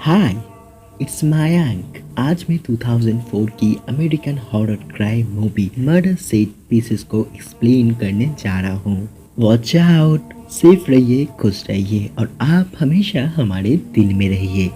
हाय, it's Mayank. आज मैं 2004 की American horror crime movie murder set pieces को एक्सप्लेन करने जा रहा हूँ। वॉच आउट, सेफ रहिए, खुश रहिए और आप हमेशा हमारे दिल में रहिए।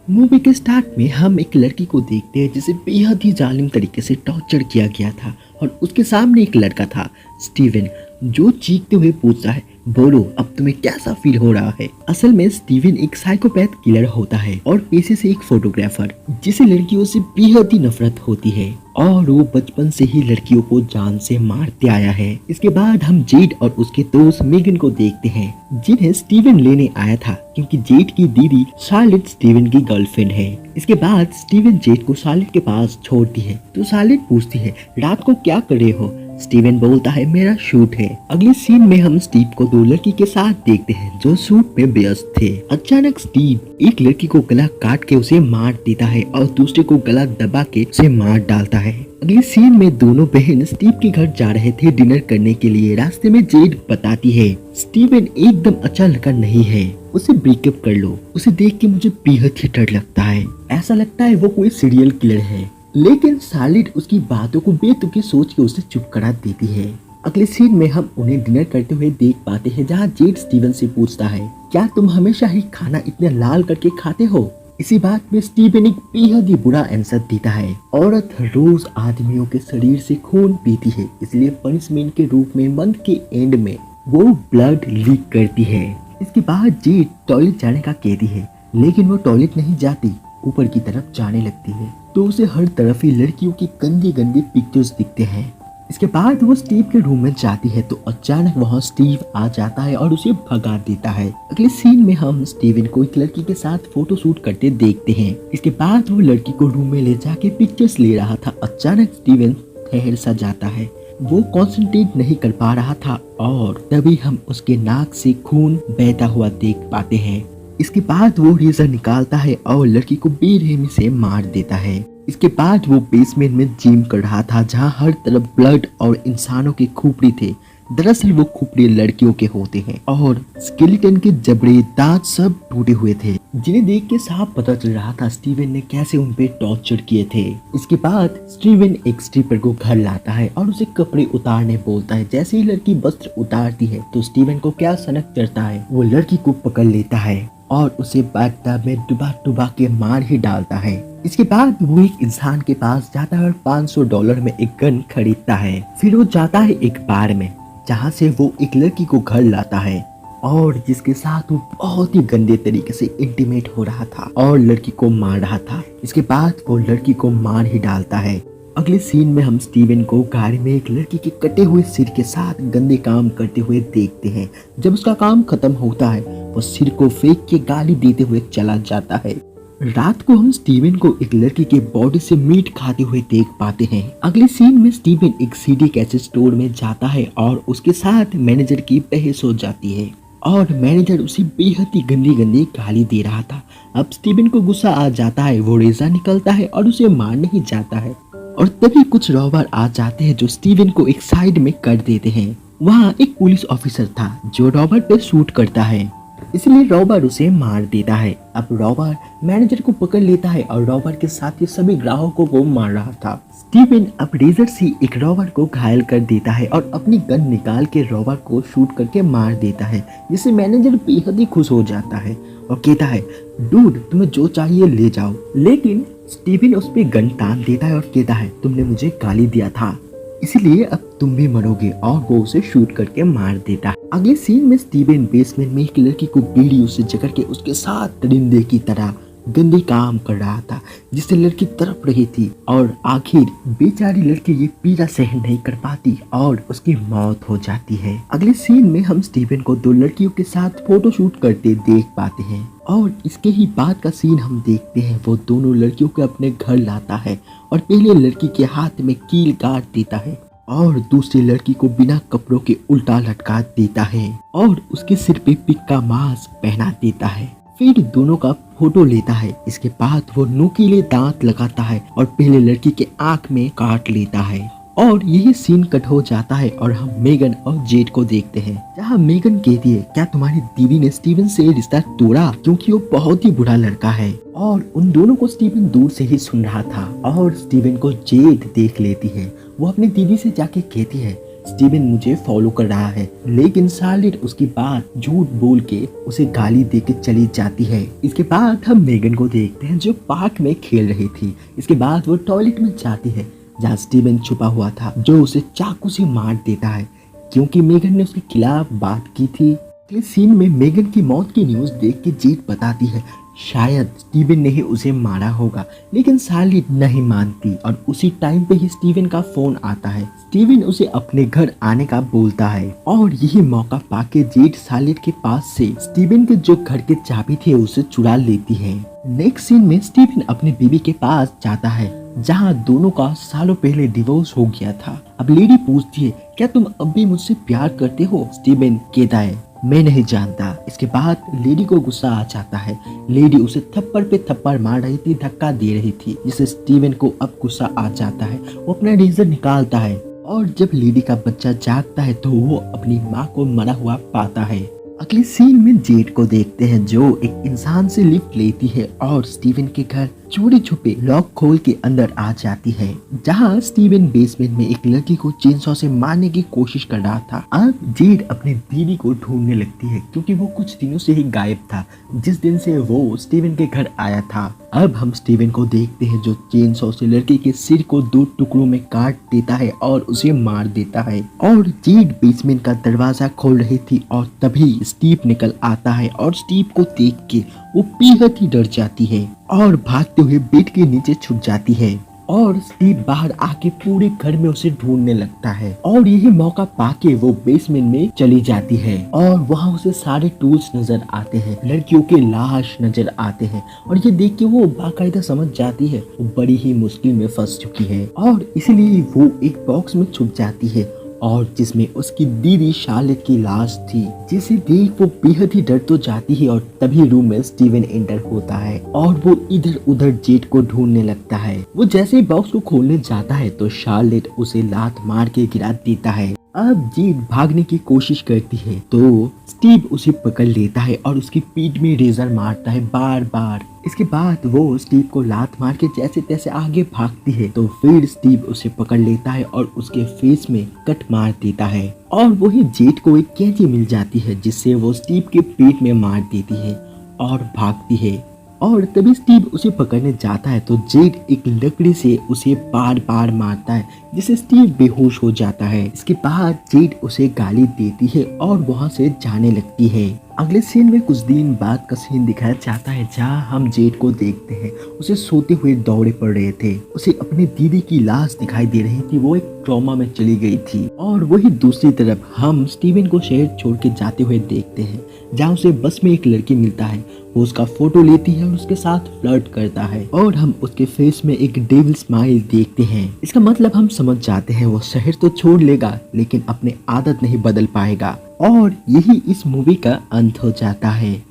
मूवी के स्टार्ट में हम एक लड़की को देखते हैं जिसे बेहद ही जालिम तरीके से टॉर्चर किया गया था और उसके सामने एक लड़का था, स्टीवन, जो चीखते हुए पूछता है, बोलो अब तुम्हें कैसा फील हो रहा है। असल में स्टीवन एक साइकोपैथ किलर होता है और पेशे से एक फोटोग्राफर, जिसे लड़कियों से बेहद ही नफरत होती है और वो बचपन से ही लड़कियों को जान से मारते आया है। इसके बाद हम जेड और उसके दोस्त मेगन को देखते हैं, जिन्हें स्टीवन लेने आया था क्योंकि जेड की दीदी शार्लेट स्टीवन की गर्लफ्रेंड है। इसके बाद स्टीवन जेड को शार्लेट के पास छोड़ती है तो शार्लेट पूछती है, रात को क्या कर रहे हो? स्टीवन बोलता है, मेरा शूट है। अगले सीन में हम स्टीव को दो लड़की के साथ देखते हैं जो शूट में व्यस्त थे। अचानक स्टीव एक लड़की को गला काट के उसे मार देता है और दूसरे को गला दबा के उसे मार डालता है। अगले सीन में दोनों बहन स्टीव के घर जा रहे थे डिनर करने के लिए। रास्ते में जेड बताती है, स्टीवन एकदम अच्छा लड़का नहीं है, उसे ब्रेकअप कर लो। उसे देख के मुझे बेहद ही डर लगता है, ऐसा लगता है वो कोई सीरियल किलर है। लेकिन शार्लेट उसकी बातों को बेतुकी सोच के उसे चुप करा देती है। अगले सीन में हम उन्हें डिनर करते हुए देख पाते हैं, जहाँ जेड स्टीवन से पूछता है, क्या तुम हमेशा ही खाना इतना लाल करके खाते हो? इसी बात में स्टीवन एक बेहद ही बुरा आंसर देता है, औरत रोज आदमियों के शरीर से खून पीती है, इसलिए पनिशमेंट के रूप में मंथ के एंड में वो ब्लड लीक करती है। इसके बाद जेड टॉयलेट जाने का कहती है, लेकिन वो टॉयलेट नहीं जाती, ऊपर की तरफ जाने लगती है तो उसे हर तरफ ही लड़कियों की गंदी गंदी पिक्चर्स दिखते हैं। इसके बाद वो स्टीव के रूम में जाती है तो अचानक वहाँ स्टीव आ जाता है और उसे भगा देता है। अगले सीन में हम स्टीवन को एक लड़की के साथ फोटो शूट करते देखते हैं। इसके बाद वो लड़की को रूम में ले जाके पिक्चर्स ले रहा था। अचानक स्टीवन ठहर सा जाता है, वो कंसंट्रेट नहीं कर पा रहा था और तभी हम उसके नाक से खून बहता हुआ देख पाते हैं। इसके बाद वो रेजर निकालता है और लड़की को बेरहमी से मार देता है। इसके बाद वो बेसमेंट में जिम कर रहा था, जहाँ हर तरफ ब्लड और इंसानों के खोपड़ी थे। दरअसल वो खोपड़ी लड़कियों के होते हैं और स्केलेटन के जबड़े दांत सब टूटे हुए थे, जिन्हें देख के साफ पता चल रहा था स्टीवन ने कैसे उन पे टॉर्चर किए थे। इसके बाद स्टीवन एक स्ट्रिपर को घर लाता है और उसे कपड़े उतारने बोलता है। जैसे ही लड़की वस्त्र उतारती है तो स्टीवन को क्या सनक चढ़ता है, वो लड़की को पकड़ लेता है और उसे बाथटब में डुबा डुबा के मार ही डालता है। इसके बाद वो एक इंसान के पास जाता है और $500 में एक गन खरीदता है। फिर वो जाता है एक बार में, जहाँ से वो एक लड़की को घर लाता है और जिसके साथ वो बहुत ही गंदे तरीके से इंटीमेट हो रहा था और लड़की को मार रहा था। इसके बाद वो लड़की को मार ही डालता है। अगले सीन में हम स्टीवन को गाड़ी में एक लड़की के कटे हुए सिर के साथ गंदे काम करते हुए देखते हैं। जब उसका काम खत्म होता है वो सिर को फेंक के गाली देते हुए चला जाता है। रात को हम स्टीवन को एक लड़की के बॉडी से मीट खाते हुए देख पाते हैं। अगले सीन में स्टीवन एक सीडी कैसेट स्टोर में जाता है और उसके साथ मैनेजर की बहस हो जाती है और मैनेजर उसे बेहद ही गंदी गंदी गाली दे रहा था। अब स्टीवन को गुस्सा आ जाता है, वो रेज़र निकलता है और उसे मारने ही जाता है और तभी कुछ रॉबर आ जाते हैं जो स्टीवन को एक साइड में कर देते हैं। वहाँ एक पुलिस ऑफिसर था जो रॉबर पे शूट करता है, इसलिए रॉबर उसे मार देता है। अब रॉबर मैनेजर को पकड़ लेता है और रॉबर के साथ ही सभी ग्राहकों को मार रहा था। स्टीवन अब रेजर से एक रॉबर को घायल कर देता है और अपनी गन निकाल के रॉबर को शूट करके मार देता है, जिससे मैनेजर बेहद ही खुश हो जाता है और कहता है, डूड तुम्हें जो चाहिए ले जाओ। लेकिन स्टीवन उस पे गन तान देता है और कहता है, तुमने मुझे गाली दिया था, इसलिए अब तुम भी मरोगे, और वो उसे शूट करके मार देता है। अगले सीन में स्टीवन बेसमेंट में एक लड़की को बीड़ियों से जकड़ के उसके साथ परिंदे की तरह गंदे काम कर रहा था, जिससे लड़की तड़प रही थी और आखिर बेचारी लड़की ये पीड़ा सहन नहीं कर पाती और उसकी मौत हो जाती है। अगले सीन में हम स्टीवन को दो लड़कियों के साथ फोटो शूट करते देख पाते हैं और इसके ही बाद का सीन हम देखते हैं, वो दोनों लड़कियों को अपने घर लाता है और पहले लड़की के हाथ में कील काट देता है और दूसरी लड़की को बिना कपड़ों के उल्टा लटका देता है और उसके सिर पे पिग का मास्क पहना देता है। फिर दोनों का फोटो लेता है। इसके बाद वो नुकीले दांत लगाता है और पहले लड़की के आंख में काट लेता है और यही सीन कट हो जाता है और हम मेगन और जेड को देखते हैं, जहाँ मेगन कहती है क्या तुम्हारी दीदी ने स्टीवन से रिश्ता तोड़ा क्योंकि वो बहुत ही बुरा लड़का है। और उन दोनों को स्टीवन दूर से ही सुन रहा था और स्टीवन को जेड देख लेती है। वो अपनी दीदी से जाके कहती है स्टीवन मुझे फॉलो कर रहा है, लेकिन शार्लेट उसकी बात झूठ बोल के उसे गाली दे के चली जाती है। इसके बाद हम मेगन को देखते हैं जो पार्क में खेल रही थी। इसके बाद वो टॉयलेट में जाती है जहाँ स्टीवन छुपा हुआ था, जो उसे चाकू से मार देता है क्योंकि मेगन ने उसके खिलाफ बात की थी। अगले सीन में मेगन की मौत की न्यूज देख के जेड बताती है शायद स्टीवन ने ही उसे मारा होगा, लेकिन शार्लेट नहीं मानती और उसी टाइम पे ही स्टीवन का फोन आता है। स्टीवन उसे अपने घर आने का बोलता है और यही मौका पाके जेड शार्लेट के पास से स्टीवन के जो घर के चाबी थे उसे चुरा लेती है। नेक्स्ट सीन में स्टीवन अपनी बीवी के पास जाता है जहाँ दोनों का सालों पहले डिवोर्स हो गया था। अब लेडी पूछती है क्या तुम अब भी मुझसे प्यार करते हो? स्टीवन कहता है मैं नहीं जानता। इसके बाद लेडी को गुस्सा आ जाता है। लेडी उसे थप्पड़ पे थप्पड़ मार रही थी, धक्का दे रही थी, जिससे स्टीवन को अब गुस्सा आ जाता है। वो अपना रेजर निकालता है और जब लेडी का बच्चा जागता है तो वो अपनी माँ को मरा हुआ पाता है। अगले सीन में जेड को देखते हैं जो एक इंसान से लिफ्ट लेती है और स्टीवन के घर चोरी छुपे लॉक खोल के अंदर आ जाती है, जहां स्टीवन बेसमेंट में एक लड़की को चेनसॉ से मारने की कोशिश कर रहा था। अब जेड अपनी दीदी को ढूंढने लगती है क्योंकि वो कुछ दिनों से ही गायब था, जिस दिन से वो स्टीवन के घर आया था। अब हम स्टीवन को देखते हैं जो चेनसॉ से लड़की के सिर को 2 टुकड़ों में काट देता है और उसे मार देता है। और जेड बेसमेंट का दरवाजा खोल रही थी और तभी स्टीव निकल आता है और स्टीव को देख के वो बेहद ही डर जाती है और भागते हुए बेड के नीचे छुप जाती है। और स्टीव बाहर आके पूरे घर में उसे ढूंढने लगता है और यही मौका पाके वो बेसमेंट में चली जाती है और वहाँ उसे सारे टूल्स नजर आते हैं, लड़कियों के लाश नजर आते हैं और ये देख के वो बाकायदा समझ जाती है वो बड़ी ही मुश्किल में फंस चुकी है और इसलिए वो एक बॉक्स में छुप जाती है और जिसमें उसकी दीदी शार्लेट की लाश थी, जिसे देख वो बेहद ही डर तो जाती है और तभी रूम में स्टीवन एंटर होता है और वो इधर उधर जेड को ढूंढने लगता है। वो जैसे ही बॉक्स को खोलने जाता है तो शार्लेट उसे लात मार के गिरा देता है। अब जेड भागने की कोशिश करती है तो स्टीव उसे पकड़ लेता है और उसकी पीठ में रेजर मारता है बार बार। इसके बाद वो स्टीव को लात मार के जैसे तैसे आगे भागती है तो फिर स्टीव उसे पकड़ लेता है और उसके फेस में कट मार देता है और वही जेड को एक कैंची मिल जाती है जिससे वो स्टीव के पेट में मार देती है और भागती है। और तभी स्टीव उसे पकड़ने जाता है तो जेड एक लकड़ी से उसे बार बार मारता है जिससे स्टीव बेहोश हो जाता है। इसके बाद जेड उसे गाली देती है और वहां से जाने लगती है। अगले सीन में कुछ दिन बाद का सीन दिखाया जाता है जहां हम जेड को देखते हैं उसे सोते हुए दौड़े पड़ रहे थे। उसे अपनी दीदी की लाश दिखाई दे रही थी, वो एक ट्रॉमा में चली गई थी। और वही दूसरी तरफ हम स्टीवन को शहर छोड़ के जाते हुए देखते हैं जहाँ उसे बस में एक लड़की मिलता है, वो उसका फोटो लेती है और उसके साथ फ्लर्ट करता है और हम उसके फेस में एक डेविल स्माइल देखते हैं। इसका मतलब हम समझ जाते हैं वो शहर तो छोड़ लेगा लेकिन अपने आदत नहीं बदल पाएगा और यही इस मूवी का अंत हो जाता है।